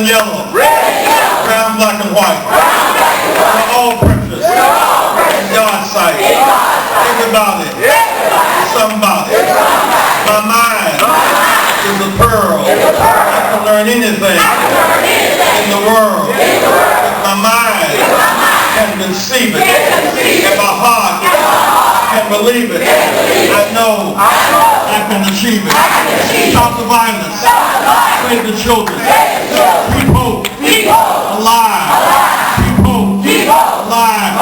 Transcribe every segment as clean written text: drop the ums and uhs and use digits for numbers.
and yellow, brown, black, and white. We're all precious in God's sight. Everybody is somebody. My mind is a pearl. I can learn anything in the world. If my mind can conceive it, if my heart can believe it, I know I can achieve it. Stop the violence. Save the children. Keep hope alive. Keep hope alive.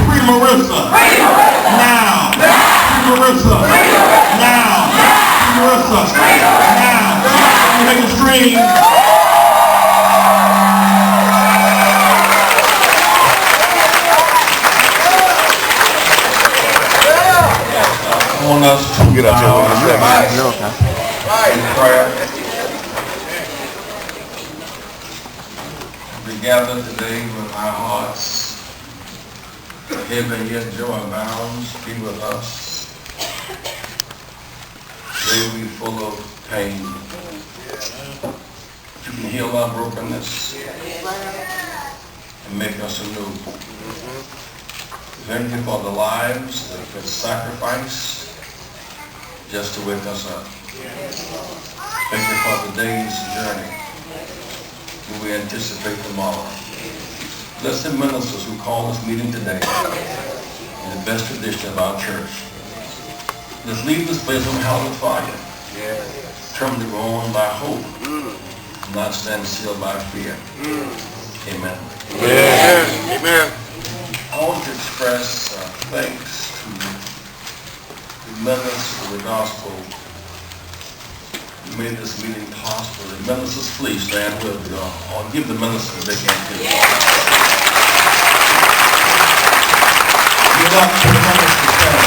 Free Marissa. Now. Free Marissa. Now. Free Marissa. Now. You make a stream. I want us to get out in prayer. We gather today with our hearts heavy yet joy abounds. Be with us. Today we full of pain. You can heal our brokenness and make us anew. Thank you for the lives that have been sacrificed just to wake us up. Thank you for the day's journey. We anticipate tomorrow. Bless the ministers who call this meeting today in the best tradition of our church. Let's leave this place on hallowed fire. Determined to go on by hope, not stand still by fear. Amen. Amen. I want to express thanks to the ministers of the gospel who made this meeting possible. The ministers, please stand with me. Or give the ministers a big hand too. Give up to the ministers stand.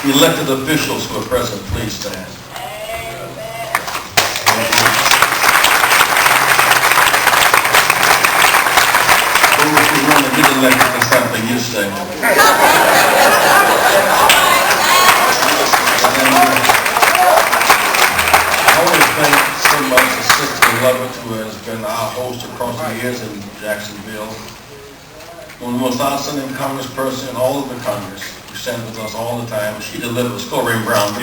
Elected officials who are present, please stand. Get elected to something you say. I want to thank so much the Sister Beloved who has been our host across the years in Jacksonville. One of the most outstanding congressperson in all of the Congress. Who stands with us all the time. She delivers. Corrine Brown.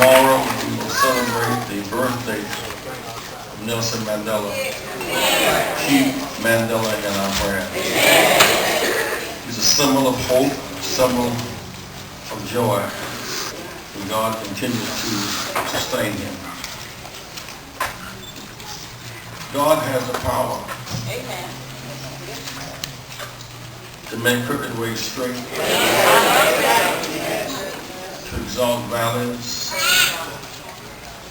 Tomorrow we will celebrate the birthday of Nelson Mandela. Keep Mandela in our prayers. He's a symbol of hope, a symbol of joy, and God continues to sustain him. God has the power to make crooked ways straight, to exalt valleys,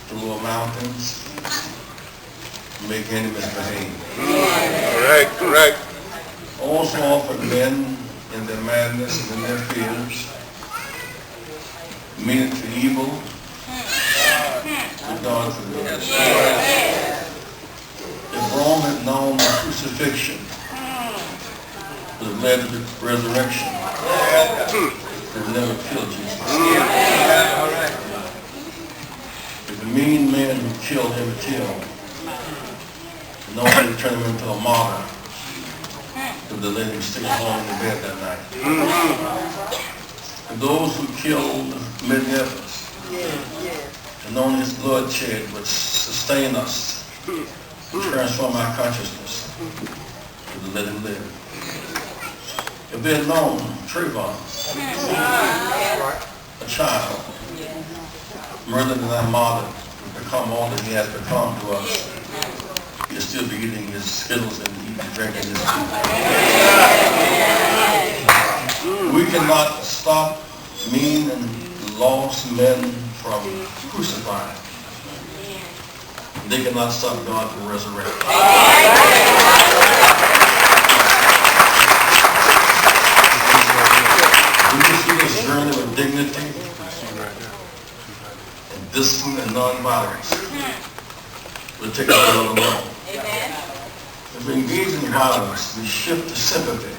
to lower mountains, to make enemies behave. Correct. Also often men in their madness and in their fears mean it for evil, but God for good. If Rome had known the crucifixion would have led to the resurrection, they would never kill Jesus. If the mean men who killed him killed, no one would turn him into a martyr if they let him stay home in bed that night. And those who killed many others, and only his blood shed would sustain us, transform our consciousness, to let him live. If they had known Trayvon, a child, murdered and then martyred, become all that he has become to us, he'll still be eating his Skittles and drinking his tea. We cannot stop mean and lost men from crucifying. They cannot stop God from resurrecting. We can see this journey with dignity and discipline and non-violence. We'll take it all alone. If we engage in violence, we shift the sympathy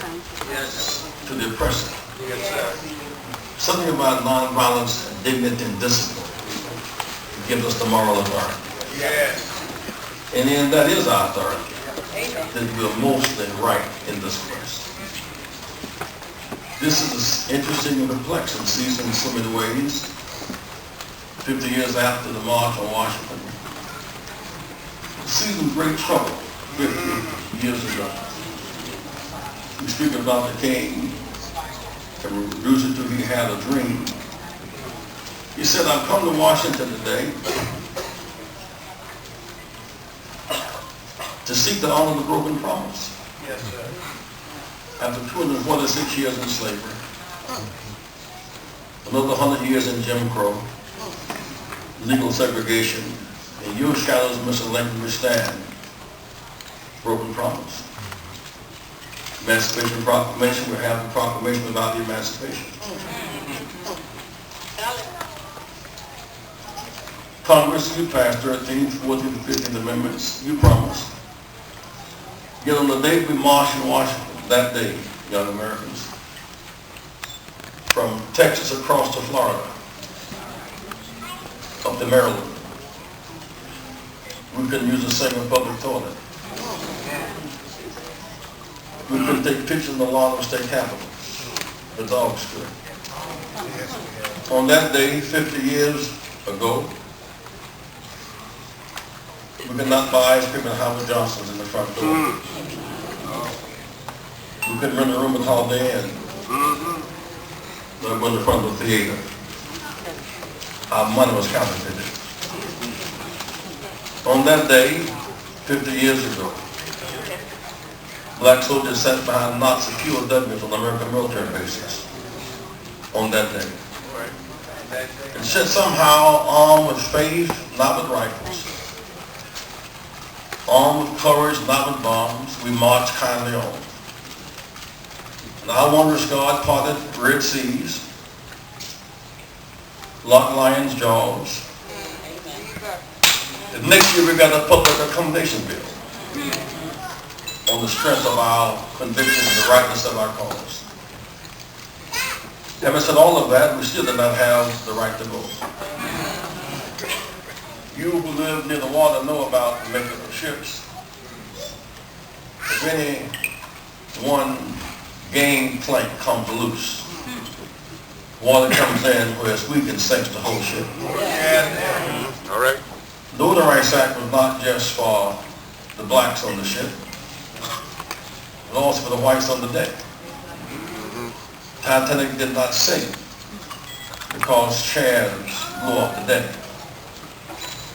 to the oppressor. Something about nonviolence, dignity, and discipline gives us the moral authority. And then that is our authority, that we're mostly right in this quest. This is interesting and perplexing season in so many ways. 50 years after the March on Washington, a season of great trouble 50 years ago. We speak about the king and we reduce it to he had a dream. He said, I've come to Washington today to seek to honor the broken promise. Yes, sir. After 246 years in slavery, another 100 years in Jim Crow, legal segregation, in your shadows, Mr. Lincoln, we stand. Broken promise. Emancipation Proclamation, we have the proclamation about the emancipation. Congress, you passed 13th, 14th, and 15th Amendments. You promised. Yet on the day we marched in Washington, that day, young Americans, from Texas across to Florida, up to Maryland, we couldn't use the same public toilet. We couldn't take pictures in the lawn of the state capitol. The dogs could. On that day, 50 years ago, we could not buy ice cream at Howard Johnson's in the front door. We couldn't rent a room at Holiday Inn. But in the front of the theater. Our money was counterfeited. On that day, 50 years ago, black soldiers sat behind Nazi POWs on American military bases. On that day. And said somehow, armed with faith, not with rifles. Armed with courage, not with bombs, we marched kindly on. And our wondrous God parted Red Seas, locked lions' jaws. And next year we got a public accommodation bill on the strength of our conviction and the rightness of our cause. Having said all of that, we still did not have the right to vote. You who live near the water know about the making of ships. If any one gang plank comes loose, water comes in where it's weak and sinks the whole ship. All right. The Voting Rights Act was not just for the blacks on the ship, but also for the whites on the deck. Titanic did not sink because chairs blew off the deck.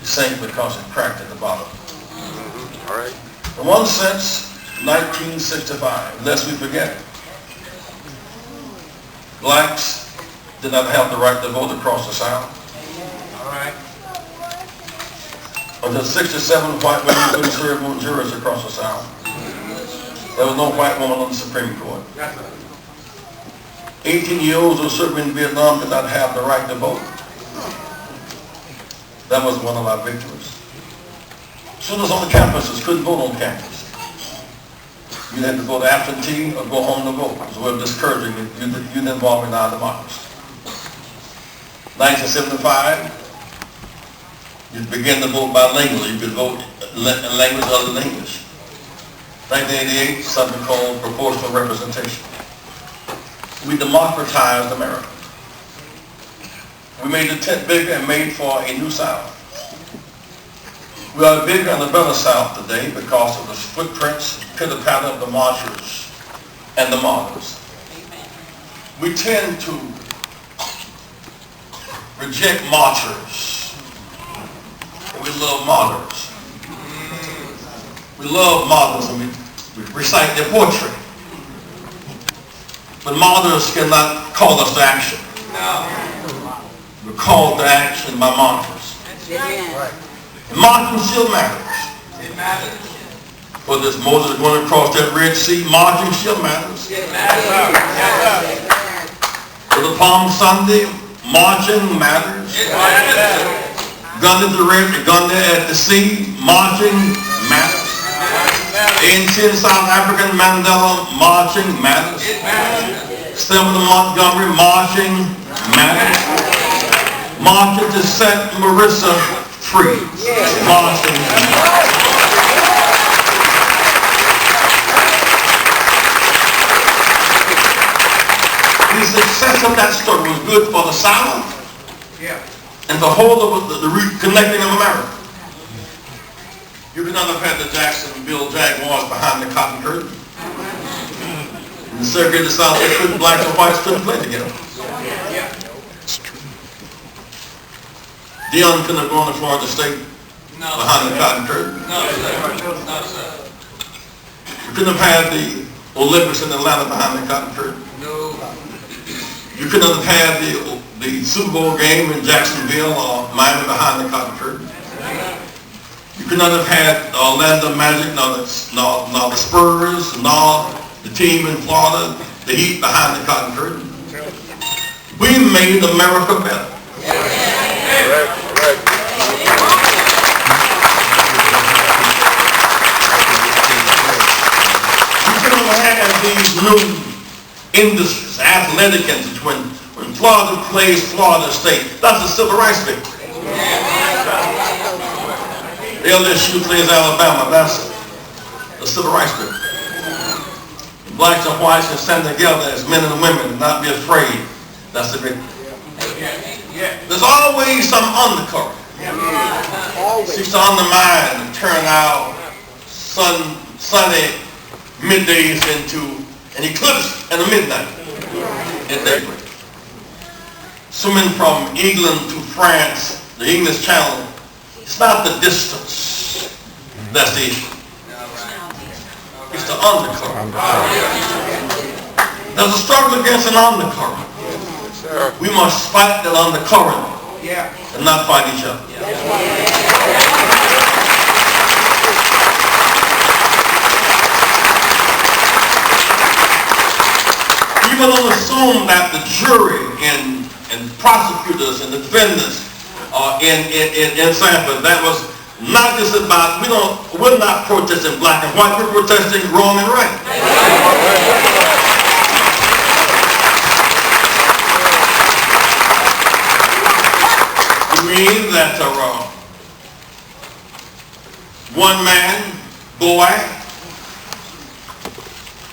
It sank because it cracked at the bottom. All right. In one sense, 1965, lest we forget, blacks did not have the right to vote across the South. All right. Until 67, white women couldn't serve on juries across the South. There was no white woman on the Supreme Court. 18-year-olds who served in Vietnam did not have the right to vote. That was one of our victories. Students on the campuses couldn't vote on campus. You had to vote absentee or go home to vote. It was a way of discouraging youth involvement in our democracy. 1975, you began to vote bilingually. You could vote in language other than English. 1988, something called proportional representation. We democratized America. We made the tent bigger and made for a new South. We are bigger and a better South today because of the footprints, pitter-patter of the marchers and the martyrs. We tend to reject martyrs, and we love martyrs. We love martyrs and we recite their poetry. But martyrs cannot call us to action. We're called to action by martyrs. And marching still matters. It matters. Whether it's Moses going across that Red Sea, marching still matters. It matters. Whether Palm Sunday, marching matters. It matters. Gun at the Red, gun there at the sea, marching matters. Ancient South African Mandela marching matters. Stephen Montgomery marching matters. Marching to set Marissa free. Marching matters. The success of that story was good for the South and the whole of the reconnecting of America. You could not have had the Jacksonville Jaguars behind the cotton curtain. In the segregated South, they couldn't, blacks and whites couldn't play together. Dion couldn't have gone to Florida State behind the cotton curtain. No, sir. You couldn't have had the Olympics in Atlanta behind the cotton curtain. No. You couldn't have had the Super Bowl game in Jacksonville or Miami behind the cotton curtain. You could not have had Orlando Magic, nor the Spurs, nor the team in Florida, the Heat behind the cotton curtain. We made America better. Right. You could have had these new industries, athletic industries, when Florida plays Florida State. That's a civil rights victory. LSU plays Alabama. That's a civil rights victory. Blacks and whites can stand together as men and women and not be afraid. That's the victory. There's always some undercurrent. Seeks to undermine and turn our sunny middays into an eclipse and a midnight at daybreak. Swimming from England to France, the English Channel, it's not the distance that's the issue. It's the undercurrent. There's a struggle against an undercurrent. We must fight that undercurrent and not fight each other. People don't assume that the jury and prosecutors and defendants in Sanford, that was not just about, we're not protesting black and white, we're protesting wrong and right. It means that one man, boy,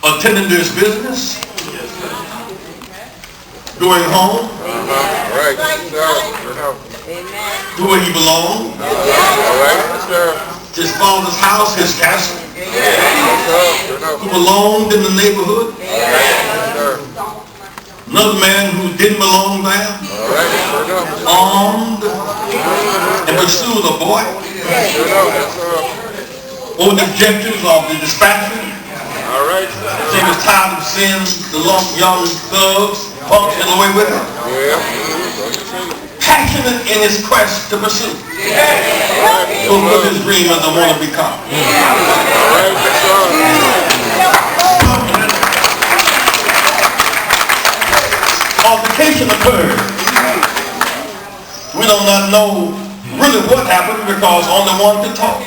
attending to his business, going home, to where he belonged, his father's house, his castle, who belonged in the neighborhood. Another man who didn't belong there, armed and pursued a boy, over the objectives of the dispatcher. He was tired of seeing the young thugs punks get away with it. Passionate in his quest to pursue. Fulfill his dream as a wannabe cop. Altercation occurred. We do not know really what happened because only one could talk.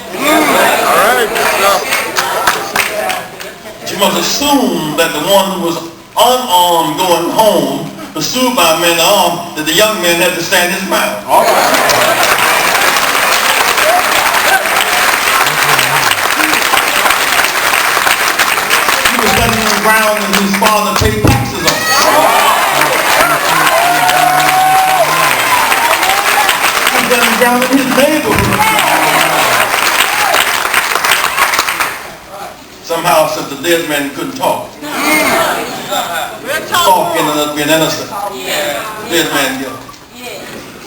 You must assume that the one who was unarmed going home, pursued by men armed, that the young man had to stand his ground. He was standing his ground and his father paid taxes on. He was standing his ground in his neighborhood. Somehow, since the dead man couldn't talk, talk ended up being innocent. The dead man guilty.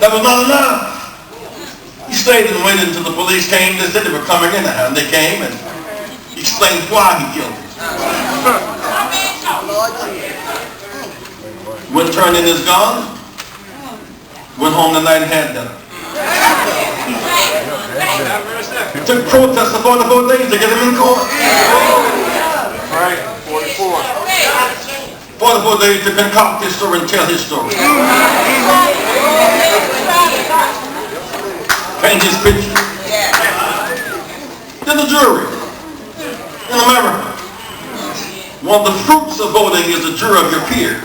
That was not enough. He stayed and waited until the police came. They said they were coming in, and they came and he explained why he killed him. Went turned in his gun, went home that night and had dinner. It took protests for 44 days to get him in court. Right, 44. 44 days to concoct his story and tell his story. Paint his picture. Then the jury. In one of the fruits of voting is the jury of your peers.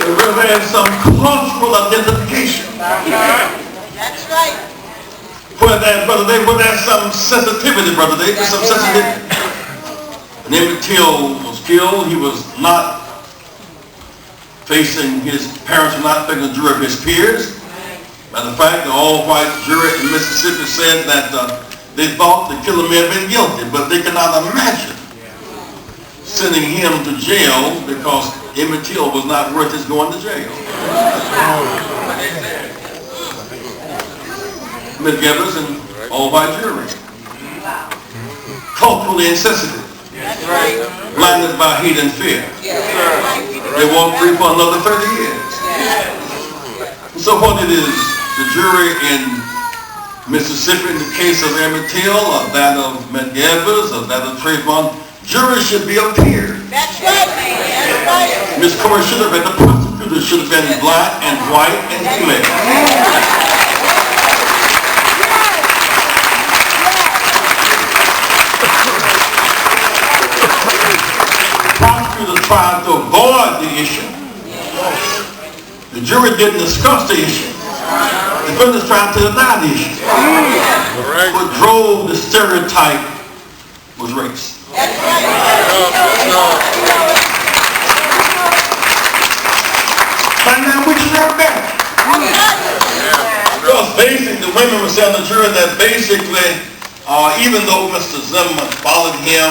There is some cultural identification. That's right. Where there's some sensitivity, brother. There's some sensitivity. And Emmett Till was killed. He was not facing his parents were not facing the jury of his peers. Matter of fact, the all-white jury in Mississippi said that they thought the killer may have been guilty, but they could not imagine sending him to jail because Emmett Till was not worth his going to jail. McGivers and all-white jury. Culturally insensitive. Blinded by hate and fear. They won't free for another 30 years. So what it is, the jury in Mississippi in the case of Emmett Till, or that of McGivers, or that of Trayvon, jury should be of peers. That's right. That's right. Miss Corey should have been, the prosecutor should have been black and white and female. Prosecutors tried to avoid the issue. The jury didn't discuss the issue. The defendants tried to deny the issue. What drove the stereotype was race. By now we deserve better. Because basically the women were saying to the jury that basically even though Mr. Zimmerman followed him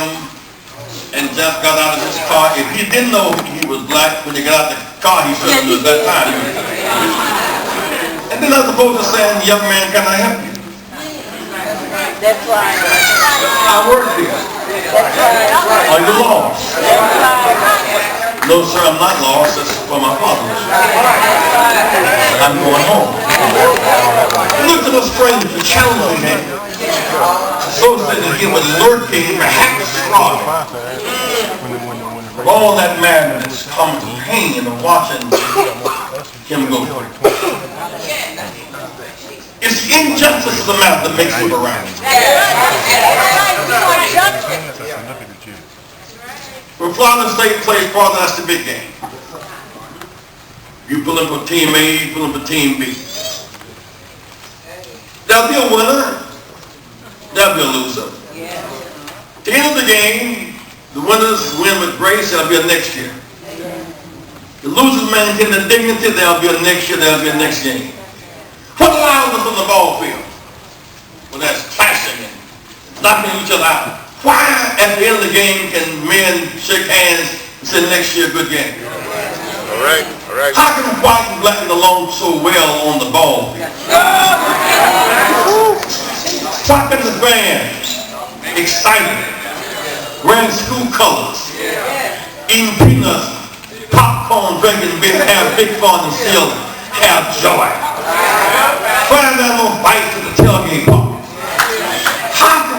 and just got out of his car, if he didn't know he was black when he got out of the car, he should have knew at that time. And then as opposed to saying, young man, can I help you? That's right. I work here. Are you lost? No, sir, I'm not lost. That's for my father. I'm going home. Look at the stranger, challenging him. Associated him with lurking, perhaps fraud. All that madness comes to pain of watching him go through. It's the injustice of the matter that makes you around. When Florida State plays Florida, that's the big game. You pull in for team A, you pull in for team B. There'll be a winner, there'll be a loser. At the end of the game, the winners win with grace, there'll be a next year. The losers maintain the dignity, there'll be a next year, there'll be a next game. What allows us on the ball field? When that's clashing and knocking each other out. Why at the end of the game can men shake hands and say next year, good game? All right. How can white and black get along so well on the ball field? Why can the fans excited, wearing school colors, eating peanuts, popcorn, drinking beer, have big fun and still have joy? Why are there no fights at the tailgate party?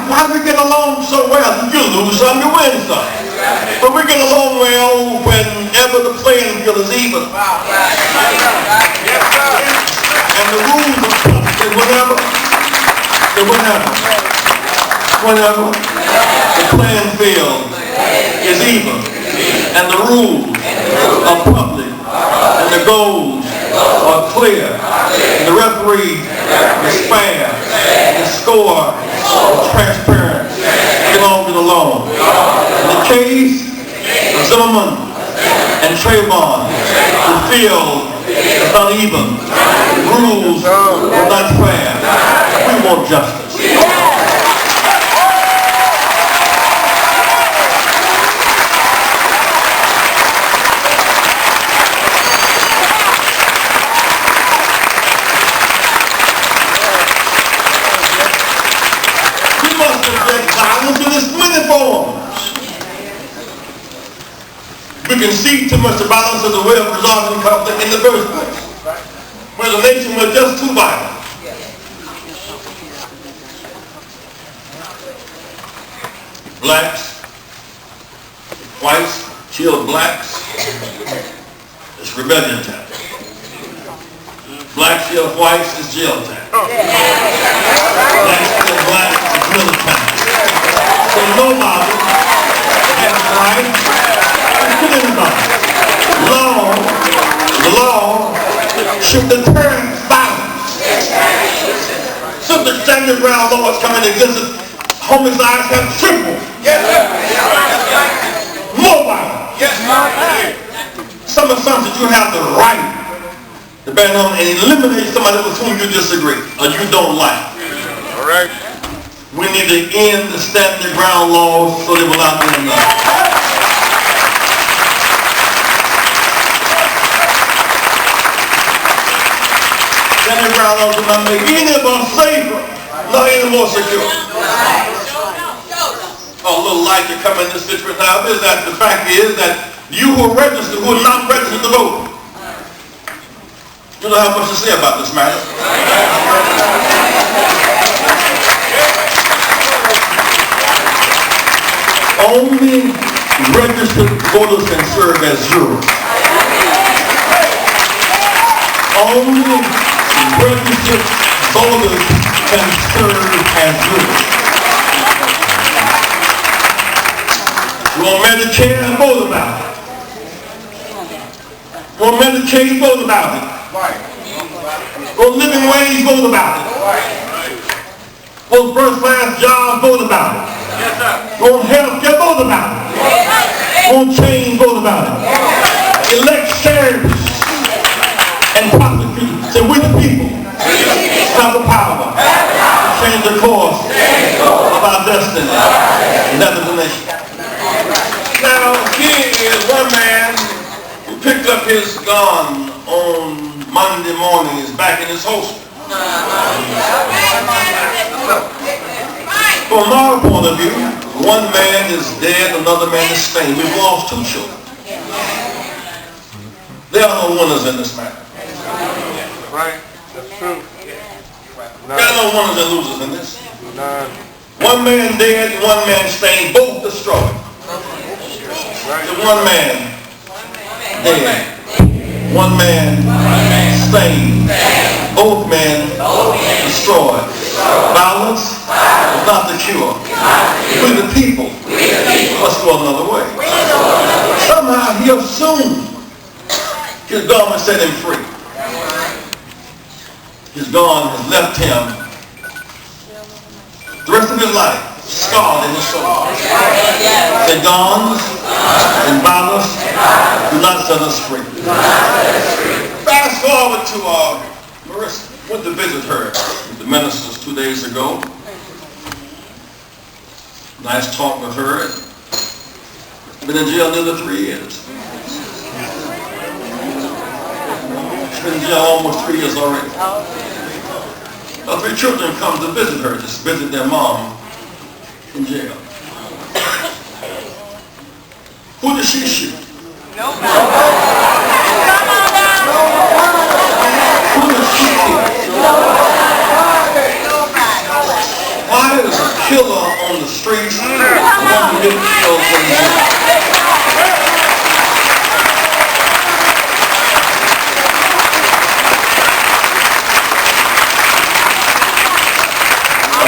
Why do we get along so well? You lose some, you win some. But we get along well whenever the playing field is even. And the rules are say whenever the playing field is even, and the rules are public, and the goals are clear, and the referee is fair, the score is transparent, get on with the law. In the case of Zimmerman and Trayvon, the field is uneven, the rules are not fair. We want justice. We concede too much violence as a way of resolving conflict in the first place. We're a nation with just too violent. Blacks, whites, kill blacks. It's rebellion time. Blacks kill whites, it's jail time. Blacks kill blacks, it's military time. nobody has the right to kill anybody. The law should deter violence. Since the standard ground law has come into existence, homicides have tripled. More violence. Some assumptions you have the right to ban on and eliminate somebody with whom you disagree or you don't like. All right. We need to end the standard ground laws so they will not be enough. Standard ground laws will not make any of us safer, not any more secure. A little light to come in this situation now is that the fact is that you who are registered, who are not registered to vote, you don't have much to say about this matter. Only registered voters can serve as jurors. Only registered voters can serve as jurors. You want Medicare, vote about it. You want Medicaid, vote about it. Want living wage, vote about it. Want first class jobs, vote about it. Want health care, vote about it. Want change, vote about it. Elect sheriffs and prosecutors. Say, we the people have the power to change the course of our destiny. And that is the nation. Now, here is one man who picked up his gun on Monday morning, is back in his holster. From our point of view, one man is dead, another man is slain. We've lost 2 children. There are no winners in this matter. Right. That's true. There are no winners and losers in this. None. One man dead, one man slain, both destroyed. Right. One man dead, one man slain, both men destroyed. Violence is not the cure. We the people must go another way. Somehow he assumed his government set him free. His God has left him the rest of his life scarred in his soul. The guns and violence do not set us free. Fast forward to Marissa. Went to visit her with the ministers 2 days ago. Nice talk with her. Been in jail nearly 3 years. She's been in jail almost 3 years already. Her 3 children come to visit her, just visit their mom in jail. Who did she shoot? Who did she kill? Why is a killer on the streets one who didn't kill in jail?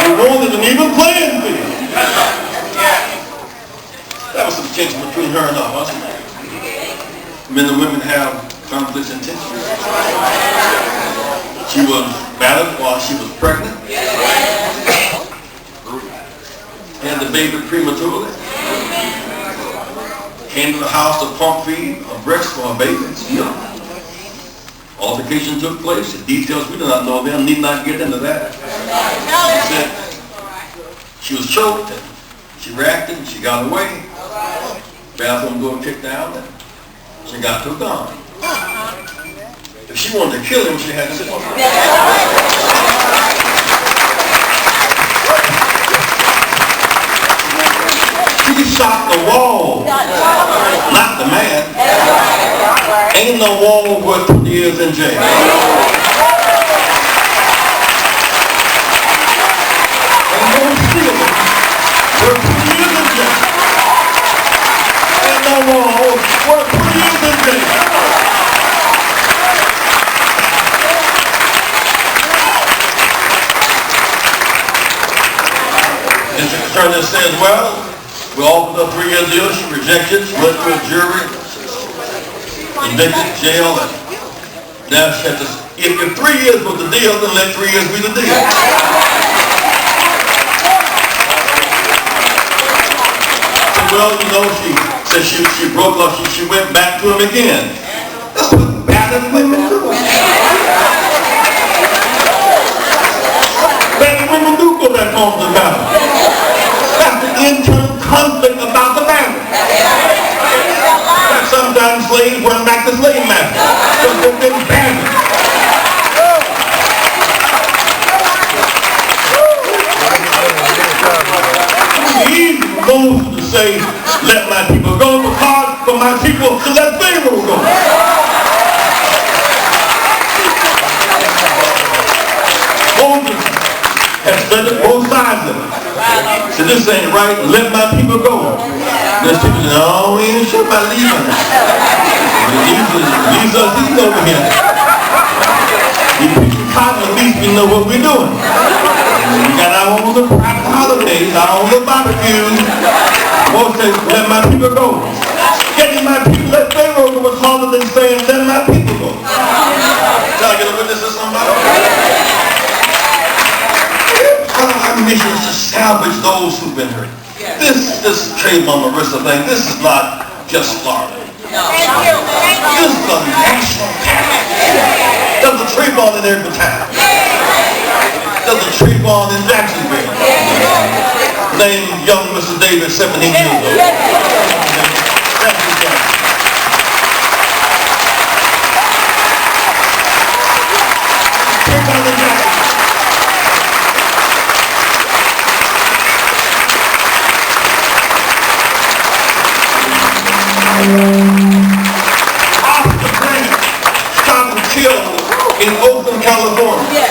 We wanted an even playing field. That was some tension between her and her husband. Men and women have conflicts and tensions. She was battered while she was pregnant. Had the baby prematurely. Came to the house to pump feed a breast for her baby. Altercation took place. The details we do not know them. Need not get into that. She was choked and she reacted and she got away. Bathroom door kicked down and she got to a gun. If she wanted to kill him, she had to sit on him. She shot the wall, not the man. Ain't no wall worth 2 years in jail. Ain't no stealing worth 2 years in jail. Ain't no wall worth 2 years in jail. District Attorney says, well, We offered a 3-year deal. She rejected. She went to a jury, convicted, jail, and now she had to. If 3 years was the deal, then let 3 years be the deal. Well, you know, she said she broke up. She went back to him again. That's what battered women do. Battered women do go back home to battle. That's the internal conflict about the battle. Sometimes slaves run back to slave masters because they've been battered. It's easy for Moses to say, let my people go, but hard for my people to let Pharaoh go. Moses has studied both sides of it. So this ain't right, let my people go. There's people say, no, we ain't sure about leaving. These us, he's over here. You pick the cotton, at least we know what we're doing. We got our own little private holidays, our own little barbecues. Moses says, let my people go. Getting my people, let Pharaoh go was harder than saying, let my people go. Can I get a witness of somebody? Our mission is to salvage those who've been hurt. This Trayvon Marissa thing, this is not just Florida. This is a national panic. There's a Trayvon in every town. There's a Trayvon in Jacksonville named young Mr. Davis, 17 years old. Trayvon in Jacksonville. Oscar Grant shot and killed in Oakland, California.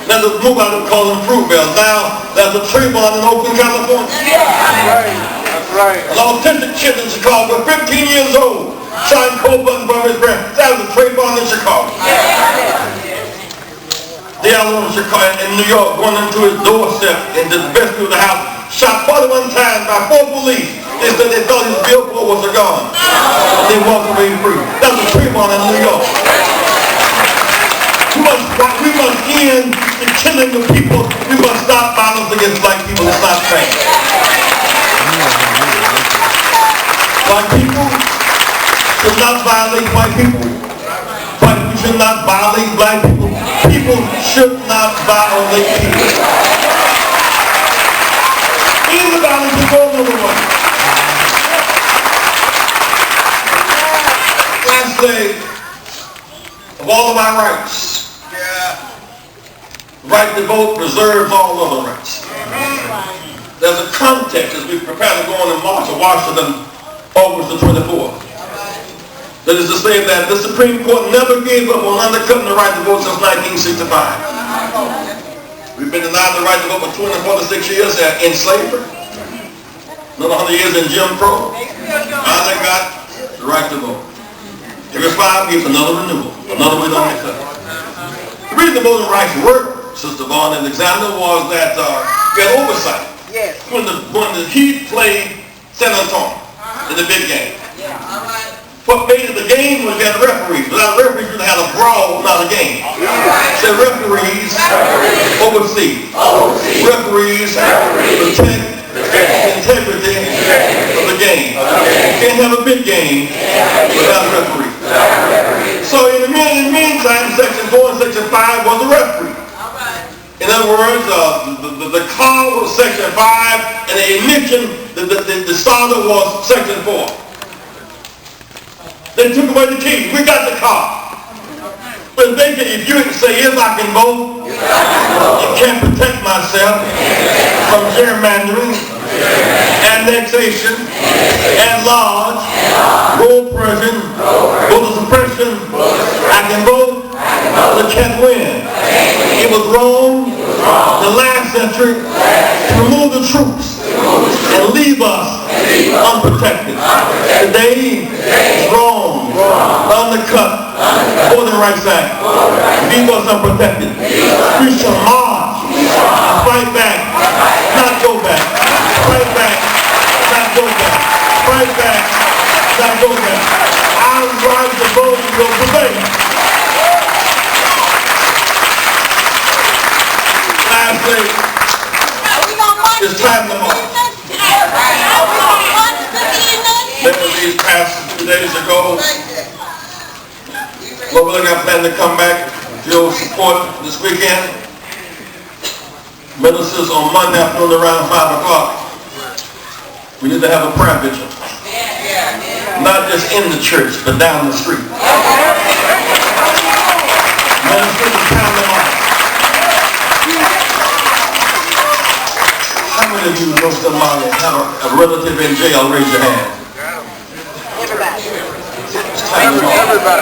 There's a group out there called Fruitvale. Now there's a Trayvon in Oakland, California. That's right. An autistic kid in Chicago, 15 years old, shot cold button from his parents. That was a Trayvon in Chicago. The other one in New York, going into his doorstep into the vestibule of the house, shot 41 times by 4 police. They said they thought his billboard was a gun. They walked away free. That was a Trayvon in New York. We must end the killing of people. We must stop violence against black people. It's not fair. Black people should not violate white people. White people should not violate black people. People should not violate people. Even the violence is going number one. Last day of all of our rights. Right to vote preserves all other rights. There's a context as we prepare to go on and march to Washington August the 24th. That is to say that the Supreme Court never gave up on undercutting the right to vote since 1965. We've been denied the right to vote for 46 years in slavery. Another 100 years in Jim Crow. Finally got the right to vote. Every 5 years, another renewal. Another way to undercut. The reason the voting rights work, Sister Vaughn and Alexander, was that we had oversight. Yes. When the Heat played San Antonio in the big game. What made it the game was we had referees. Without referees, we'd have a brawl, not a game. So referees oversee. Referees protect the integrity of the game. You can't have a big game without a referee. So in the meantime, Section 4 and Section 5 was the referee. In other words, the call was Section 5 and the emission, the starter was Section 4. They took away the key. We got the car. But if you say, if I can vote, you can't protect myself from gerrymandering, annexation, at-large, roll pressure, voter suppression. I can vote, but can't win. It was wrong the last century to remove the troops and leave us unprotected. Today, it's wrong, undercut, Voting Rights Act, leave us unprotected. We shall march, fight back, not go back, fight back. Now go there. I ride the boat will prevail. Lastly, it's time to march. Remember these past 2 days ago, Lord willing, I plan to come back with your support this weekend. Ministers on Monday afternoon around 5 o'clock. We need to have a prayer vigil. Not just in the church, but down the street. Ministers and pound them off. How many of you know somebody have a relative in jail? Raise your hand. Everybody. Everybody.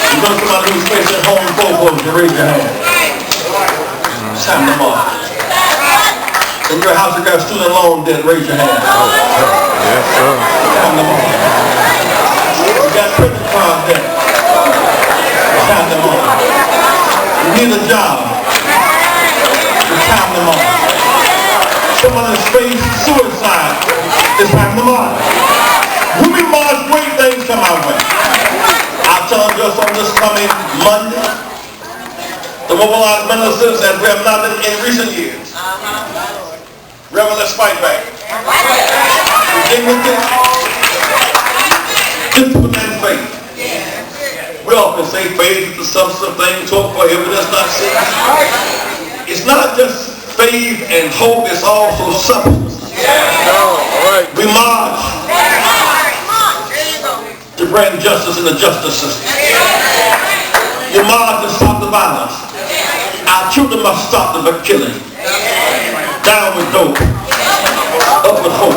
You know somebody who's facing home foreclosure? Raise your hand. It's time to march. In your house you got student loan debt, raise your hand. Yes, sir. It's time to march. You got credit card debt. It's time to march. You need a job. It's time to march. Someone has faced suicide. It's time to march. When we march, great things come our way. I'll tell you just on this coming Monday, the mobilized ministers that we have not done in recent years. Reverend, let's fight back. Dignity, discipline, and faith. We often say faith is the substance of things hoped for, evidence not seen. It's not just faith and hope, it's also substance. We march to bring justice in the justice system. You march to stop the violence. Our children must stop the killing. Down with dope. Up with hope.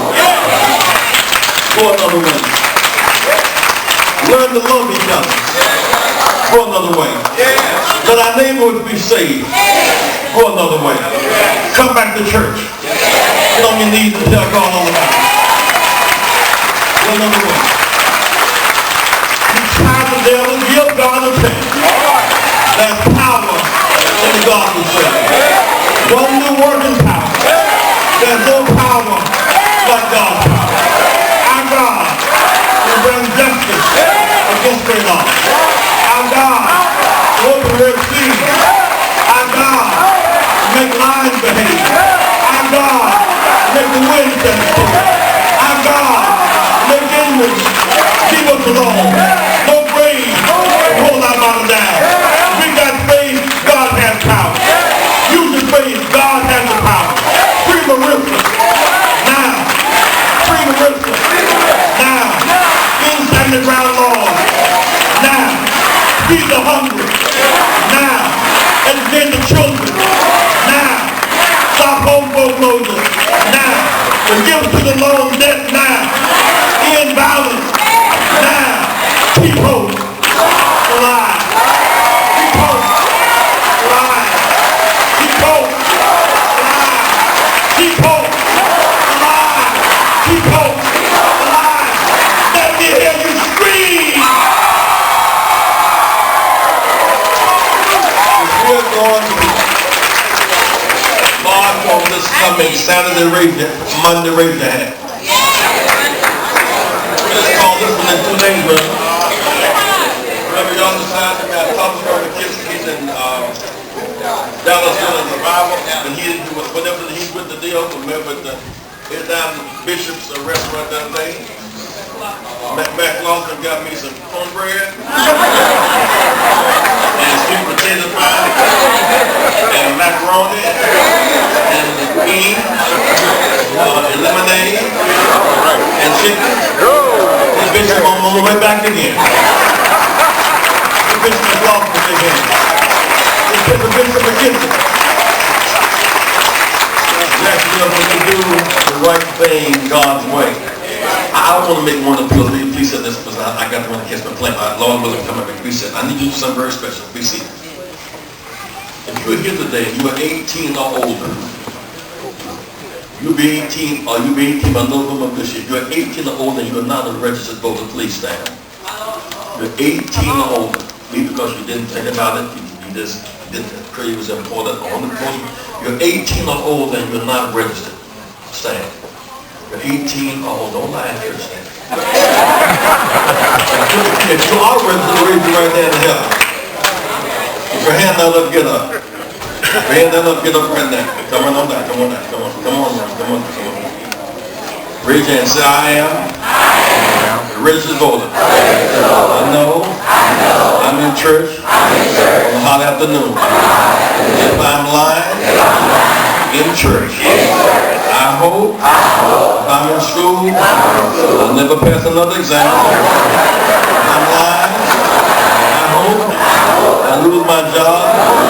Go another way. Learn to love each other. Go another way. Let our neighborhoods be saved. Go another way. Come back to church. Get on your knees and tell God all about it. Go another way. You try the devil, give God a chance. There's power in the God we serve. One new working power. There's no power like God's power. Our God will bring justice against the law. Our God will open Red Sea. Our God will make lions behave. Our God will make the wind stand still. Our God will make enemies keep us alone. No grave hold our bottom down. We got faith, God has power. Use your faith, God has the power. Free Marissa. Now. Free Marissa. Now. Inside the ground Lord. Now. Feed the hungry. Now. Educate the children. Now. Stop home foreclosure. Now. Forgive to the loan debt now. End violence. Now. Keep hope alive. Keep hope alive. Keep hope alive. Keep hope alive. Keep hope alive. Let me hear you scream. We're going to march on this coming Saturday, Monday, raise your hand. We just call this one in 2 days, brother. Remember, you on the side, we got Thomas Robert Kids in Dallas doing the revival, and he didn't do it. Whenever he went the deal, remember it's down the Bishop's restaurant that day. Mac Lawson got me some cornbread and sweet potato pie and macaroni and beans and lemonade and chicken. And Bishop on the way back again. Bishop Mac Lawson again. Bishop again. Jacksonville, when you do the right thing God's way. I want to make one appeal. Please say this because I got one to catch my plane. Lord willing, come up and reset. I need you to do something very special. Be seated. If you're here today, you are 18 or older. You be 18 or you be 18 by November of this year. You're 18 or older and you're not a registered voter. Please stand. You're 18 or older. Maybe because you didn't think about it. You just didn't pray it was important on the post. You're 18 or older and you're not registered. Stand. You're 18. Oh, don't lie, Christian. If you are registered, raise your right hand in heaven. If your hand not up, get up. If your hand not up, get up right now. Come on down, come on down, come on, come on, come on, come on. Raise your hand, say, I am a registered voter. I know I'm in church on a hot afternoon. If I'm lying in church, I hope if I'm in school, I'll never pass another exam. If I'm lying, I hope I lose my job.